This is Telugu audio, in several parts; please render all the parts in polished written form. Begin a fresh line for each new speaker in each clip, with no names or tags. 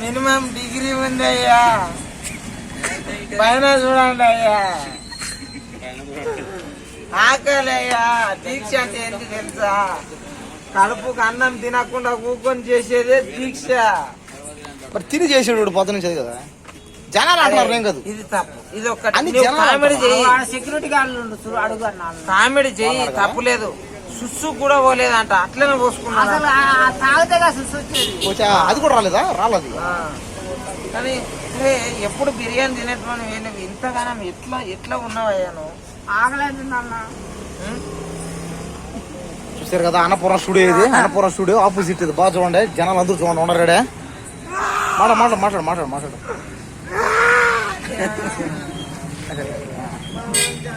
మినిమం డిగ్రీ ఉంది అయ్యా. పైన చూడండి అయ్యా. ఆకలి అయ్యా. దీక్ష అంటే ఏంటి తెలుసా? కడుపుకు అన్నం తినకుండా కూకొని చేసేదే దీక్ష.
మరి తిని చేసేవాడు పొద్దు నుంచి కదా జనాలు అంటున్నారు. ఏం కాదు,
ఇది తప్పు. ఇది ఒకటి కామెడీ చెయ్యి, సెక్యూరిటీ గార్డు అడుగు, కామెడీ చెయ్యి, తప్పులేదు. సుస్సు కూడా పోలేదంట, అట్లనే పోసుకున్నాడు.
అది కూడా రాలేదా? రాలేదు.
కానీ ఎప్పుడు బిర్యానీ తినేటువంటి ఇంతగానం ఎట్లా ఉన్నావయ్యా నువ్వు? ఆగలేదన్నా.
చూసారు కదా అన్నపూర్ణ స్టూడియో. ఇది అన్నపూర్ణ స్టూడియో ఆపోజిట్. ఇది బాగా చూడండి, జనాలు అందరూ చూడండి. ఉండరాడే మాట్లాడు.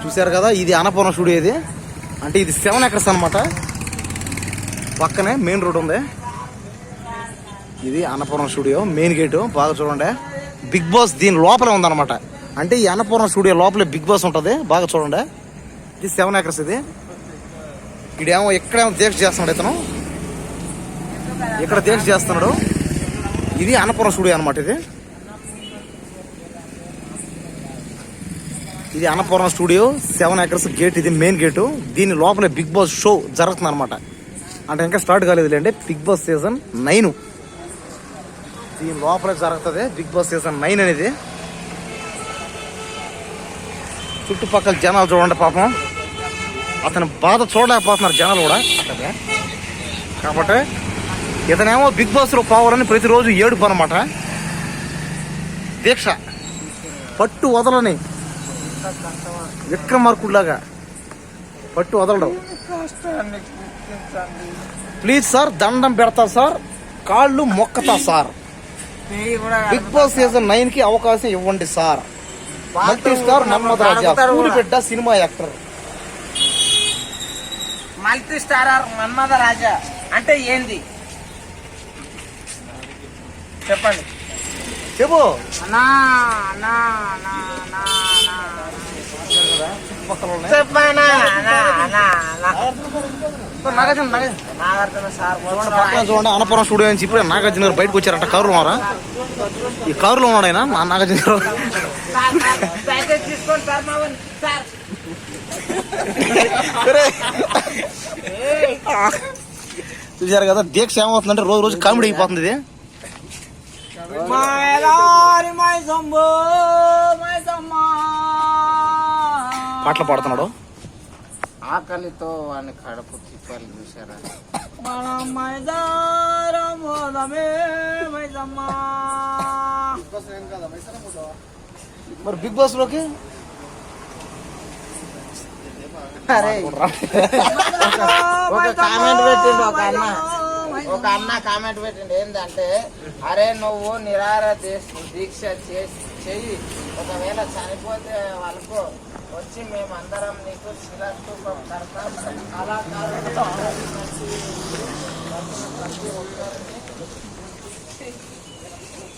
చూసారు కదా ఇది అన్నపూర్ణ స్టూడియో. ఇది అంటే ఇది 7 acres అనమాట. పక్కనే మెయిన్ రోడ్ ఉంది. ఇది అన్నపూర్ణ స్టూడియో మెయిన్ గేటు. బాగా చూడండి. బిగ్ బాస్ దీని లోపలే ఉందన్నమాట. అంటే ఈ అన్నపూర్ణ స్టూడియో లోపలే బిగ్ బాస్ ఉంటుంది. బాగా చూడండి. ఇది 7 acres. ఇది ఇక్కడేమో ఇక్కడేమో దీక్ష చేస్తున్నాడు ఇతను. ఇక్కడ దీక్ష చేస్తున్నాడు. ఇది అన్నపూర్ణ స్టూడియో అనమాట. ఇది అన్నపూర్ణ స్టూడియో 7 acres గేట్. ఇది మెయిన్ గేటు. దీని లోపలే బిగ్ బాస్ షో జరుగుతుంది అనమాట. అంటే ఇంకా స్టార్ట్ కాలేదు అంటే బిగ్ బాస్ సీజన్ 9 దీని లోపలే జరుగుతుంది. బిగ్ బాస్ సీజన్ 9 అనేది. చుట్టుపక్కల జనాలు చూడండి పాపం. అతని బాధ చూడలేకపోతున్నారు జనాలు కూడా. కాబట్టి ఇతనేమో బిగ్ బాస్ లో పోవాలని ప్రతిరోజు ఏడుపు అనమాట. దీక్ష పట్టు వదలని విక్రమార్కుడిలాగా పట్టు వదలడం. ప్లీజ్ సార్, దండం పెడతా సార్, కాళ్ళు మొక్కతా సార్. బిగ్ బాస్ సీజన్ 9 కి అవకాశం ఇవ్వండి sir. Multi star Manmatha Raja కూలిపెట్ట cinema actor.
Multi starrer Manmatha Raja అంటే ఏంది చెప్పండి.
చెప్పు. చూడండి అన్నపూర్ణ స్టూడియో నుంచి ఇప్పుడు నాగార్జున గారు బయటకు వచ్చారంట. కారులో ఉన్నారా? ఈ కారులో ఉన్నాడు ఆయన నాగార్జున గారు. చూసారు కదా దీక్ష ఏమవుతుందంటే రోజు రోజు కామెడీ అయిపోతుంది. ఇది పాటలు పాడుతున్నాడు.
ఆకలితో వాడిని కడుపు తిప్పాలి చూసారా?
మరి బిగ్ బాస్ లోకి
ఒక కామెంట్ పెట్టిండు ఒక అన్న కామెంట్ పెట్టిండు ఏంటంటే, అరే నువ్వు నిరాహార దీక్ష చెయ్యి, ఒకవేళ చనిపోతే వాళ్ళకు వచ్చి మేమందరం నీకు శిలాస్తూపం కడతాం.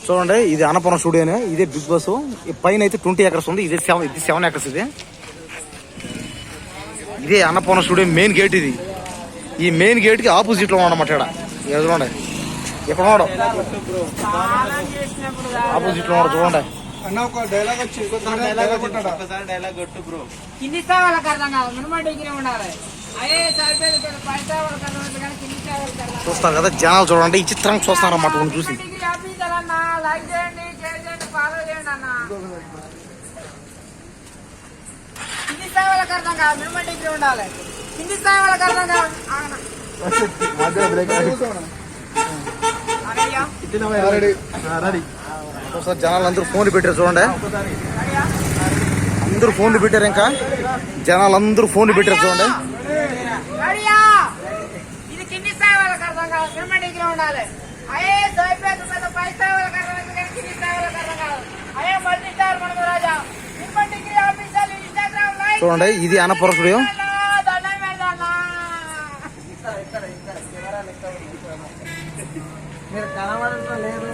చూడండి ఇది అన్నపూర్ణ స్టూడియోనే. ఇదే బిగ్ బాస్. పైన అయితే 20 acres ఉంది. ఇది 7 acres. ఇదే అన్నపూర్ణ స్టూడియో మెయిన్ గేట్. ఇది ఈ మెయిన్ గేట్ కి ఆపోజిట్ లో ఉన్నాడన్నమాట. ఇక్కడ చూడండి, ఇక్కడ ఉన్నాడు ఆపోజిట్ లో ఉన్నాడు. చూడండి చూస్తారు కదా జనాలు. చూడండి ఈ చిత్రం చూస్తున్నారు అన్నమాట. చూసి జనాలు అందరూ ఫోన్లు పెట్టారు. చూడండి అందరూ ఫోన్లు పెట్టారు. ఇంకా జనాలు అందరూ ఫోన్లు పెట్టారు. చూడండి చూడండి ఇది అన్నపూర్ణ స్టూడియో.
మీరు కనబడటం లేదు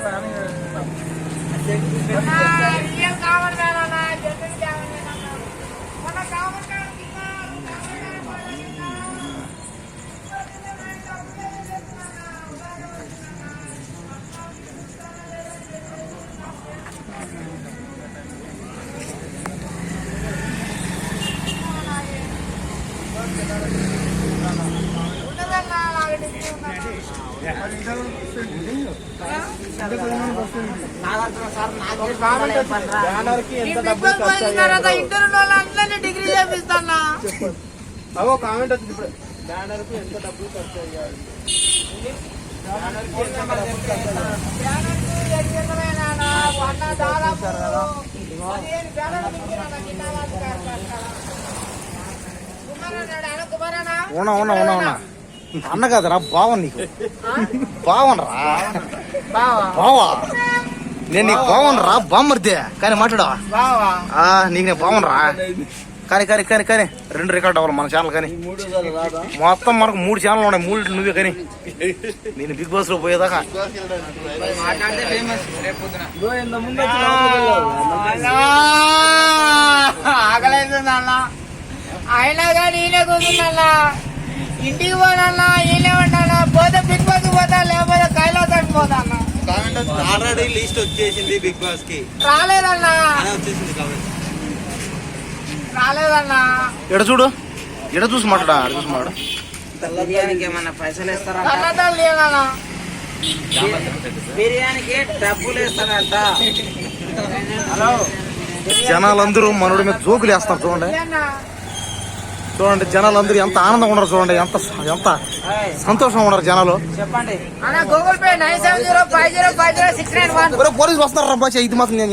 నాగార్జున సార్ ఇంటర్ డిగ్రీ చేపిస్తానా
అవో కామెంట్ వచ్చింది ఇప్పుడు బ్యానర్ కు ఎంత డబ్బులు ఖర్చు అయ్యాయి
ఉన్నా ఉన్నా ఉన్నా ఉన్నా అన్న కదరా బావన్ నీకు బావన్ రా బావా నేను నీకు బావన్ రా బామ్మర్దే కానీ మాట్లాడవా నీకు నేను బావన్ రా కానీ కానీ కానీ కానీ 2 రికార్డ్ అవ్వాలి మన ఛానల్ కానీ మొత్తం మనకు 3 ఛానల్ ఉన్నాయి 3 నువ్వే కానీ నేను బిగ్ బాస్ లో పోయేదాకా
ఆకలేదన్నా అయినా కానీ ఈయన కూర్చున్నా ఇంటికి పోనన్నా ఈయనే ఉంటానా పోతే బిగ్ బాస్ పోతా లేకపోతే కైలాసానికి పోతా అన్న
ఆల్రెడీ లిస్ట్ వచ్చేసింది బిగ్ బాస్ కి
రాలేదన్నా
వచ్చేసింది కాబట్టి
రాలేదన్నా
ఎడ చూడు ఎడ చూసి మాట్లాడా అడ చూసి మాట్లాడు
బిర్యానీకి ఏమన్నా పైసలు ఇస్తారా లేదన్నా బిర్యానీకి డబ్బులు ఇస్తారంట హలో
జనాలందరూ మనోడి మీద జోకులు వేస్తారు చూడండి చూడండి జనాలందరూ ఎంత ఆనందంగా ఉన్నారు చూడండి ఎంత ఎంత సంతోషంగా ఉన్నారు జనాలు
చెప్పండి గూగుల్ పే 9705050691
పోలీసు వస్తారు రా బాచా ఇది మాత్రం నేను